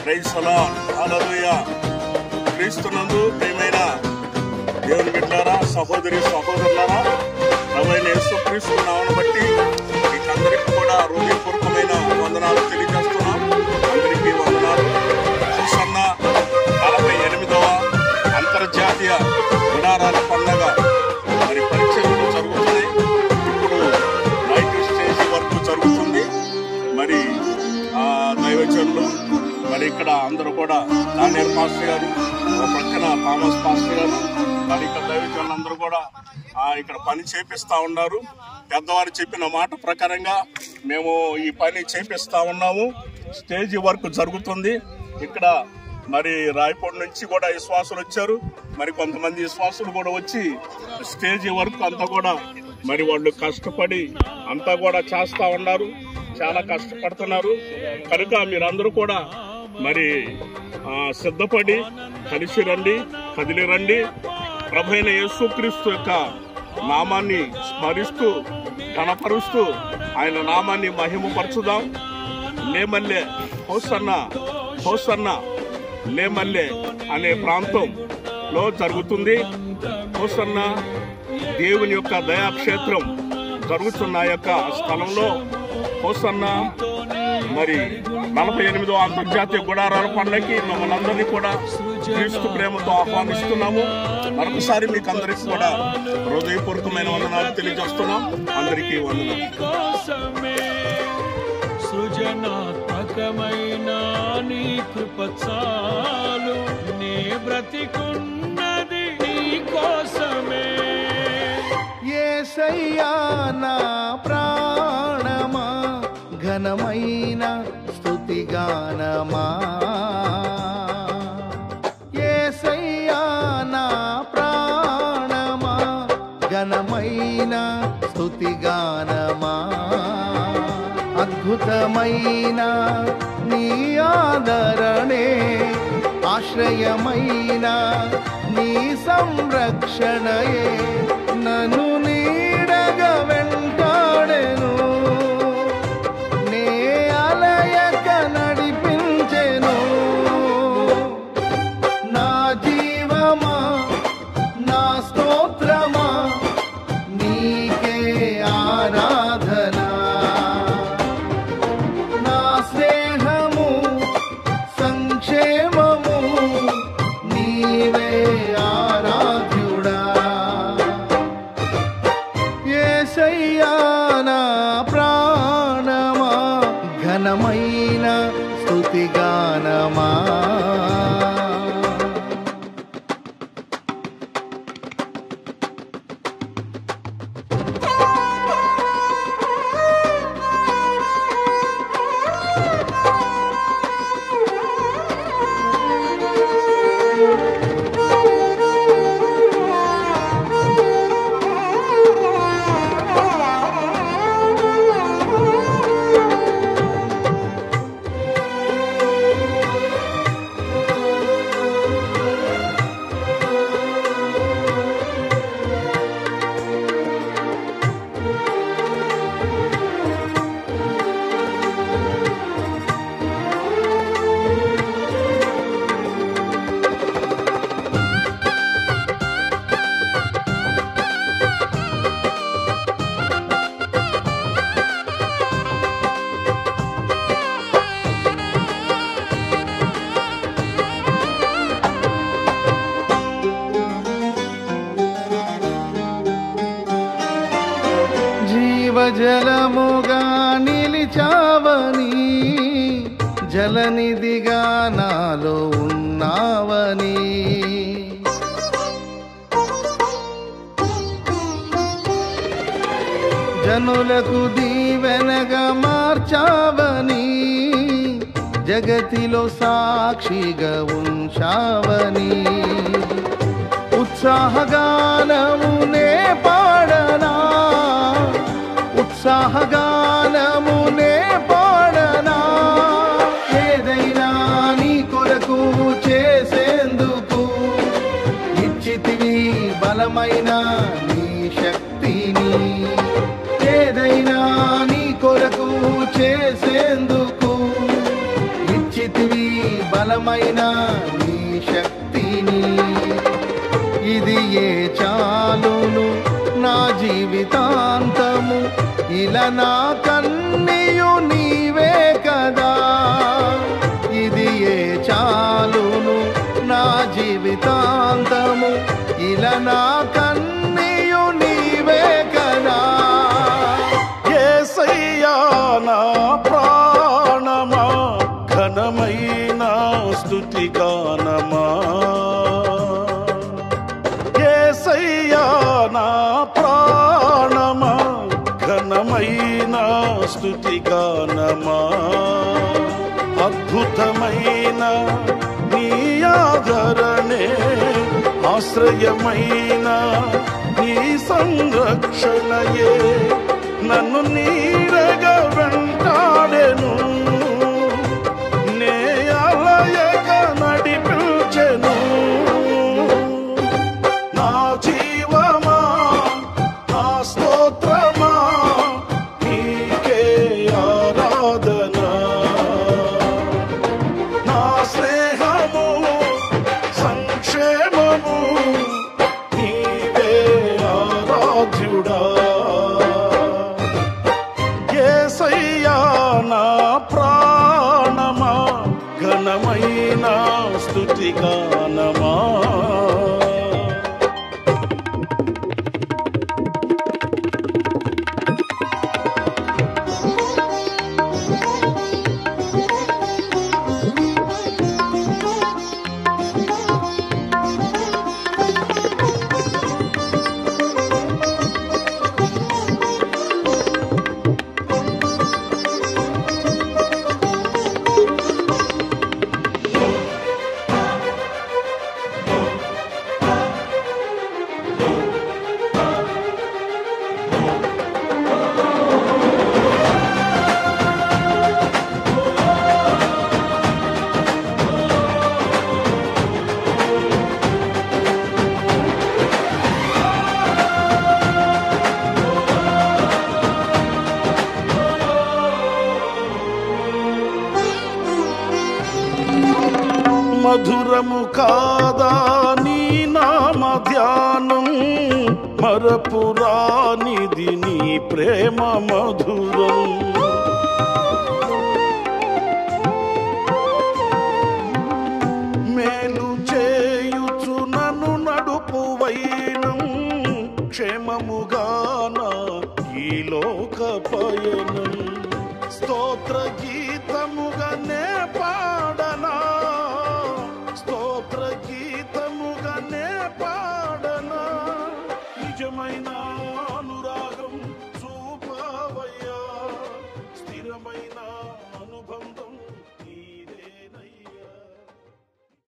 Praise the lord. హల్లెలూయా. క్రీస్తునందు ప్రియమైన దేవుని బిడ్డలారా, సహోదరి సహోదరులారా, ప్రభువైన యేసుక్రీస్తు నామమును బట్టి మీకందరికీ కూడా హృదయపూర్వకమైన వందనాలు తెలియజేస్తున్నాం. అందరికీ వందనాలు. హోసన్న 48వ అంతర్జాతీయ గుడారాల పండుగ మరి పరీక్షలు జరుగుతున్నాయి. ఇప్పుడు నైట్ స్టేజ్ వరకు జరుగుతుంది. మరి దైవజనులు మరి ఇక్కడ అందరూ కూడా దానియల్ పాస్టర్ గారు, ఒక ప్రక్కన థామస్ పాస్టర్ గారు, మరి ఇక్కడ దైవజనులు అందరూ కూడా ఇక్కడ పని చేపిస్తా ఉన్నారు. పెద్దవారు చెప్పిన మాట ప్రకారంగా మేము ఈ పని చేపిస్తా ఉన్నాము. స్టేజ్ వర్క్ జరుగుతుంది. ఇక్కడ మరి రాయపూడి నుంచి కూడా విశ్వాసులు వచ్చారు. మరి కొంతమంది విశ్వాసులు కూడా వచ్చి స్టేజ్ వర్క్ అంతా కూడా మరి వాళ్ళు కష్టపడి అంతా కూడా చేస్తా ఉన్నారు. చాలా కష్టపడుతున్నారు. కనుక మీరందరూ కూడా మరి సిద్ధపడి కలిసి రండి, కదిలి రండి. ప్రభువైన యేసుక్రీస్తు యొక్క నామాన్ని స్మరిస్తూ కనపరుస్తూ ఆయన నామాన్ని మహిమపరచుదాం. లేమల్లె హోసన్న హోసన్న లేమల్లె అనే ప్రాంతంలో జరుగుతుంది. హోసన్న దేవుని యొక్క దయాక్షేత్రం జరుగుతున్న యొక్క స్థలంలో హోసన్న మరి 48వ అంతర్జాతీయ గుడారాల పండుగకి మనందరినీ కూడా క్రీస్తు ప్రేమతో ఆహ్వానిస్తున్నాము. మరొకసారి మీకు అందరికీ కూడా హృదయపూర్వకమైన వందనాలు తెలియజేస్తున్నాం. అందరికీ వందనాలు. సృజనాత్మకమైన నీ కృప చాలు, నీ బ్రతికున్నది నీ కోసమే. యేసయ్యా నా ప్రాణమా, ఘనమైన స్తుతిగానమా. యేసయ్యా నా ప్రాణమా, ఘనమైన స్తుతిగానమా. అద్భుతమైన నీ ఆదరణే, ఆశ్రయమైన నీ సంరక్షణయే నన్ను నీడగా వెంటాడెను. నే అలయక నడిపించెను. నా జీవమా, నా స్తోత్రమా, నీకే ఆరాధన. నా స్నేహము సంక్షేమము నీవే ఆరాధ్యుడా. యేసయ్యా నా ప్రాణమా, ఘనమైన స్తుతిగానమా. జీవజలముగా నిలిచావని, జలనిధిగా నాలో ఉన్నావని. జనులకు దీవెనగా మార్చావని, జగతిలో సాక్షిగా ఉంచావని. ఉత్సాహగానమునే పాడనా, ఉత్సాహగానమునే పాడనా. ఏదైనా నీ కొరకు చేసేందుకు ఇచ్చితివి బలమైన నీ శక్తిని. ఏదైనా నీ కొరకు చేసేందుకు ఇచ్చితివి బలమైన నీ శక్తిని ఇది ఏ చాలును నా జీవితాంతము ఇలా నా కన్నీయు నీవే కదా ఇది ఏ చాలును నా జీవితాంతము ఇలా నా కన్నీయు నీవే కదా యేసయ్యా నా ప్రాణమా ఘనమైన స్తుతి గానమా యేసయ్యా నా ప్రాణమా ఘనమైన స్తుతి గానమా అద్భుతమైన నీ ఆదరణే ఆశ్రయమైన నీ సంరక్షణయే నన్ను నీడగా వెంటాడెను నే అలయక నడిపించెను నా జీవమా నా స్తోత్రమా నీకే ఆరాధన నా స్నేహము సంక్షేమము నీవే ఆరాధ్యుడా యేసయ్యా నా ప్రాణమా ఘనమైన స్తుతి గానమా మధురము కాదా నీ నామ ధ్యానం మరపురానిది నీ ప్రేమ మధురం మేలు చేయుచు నన్ను నడుపు వైనం క్షేమముగాన ఈ లోక పయనం స్తోత్ర గీతముగా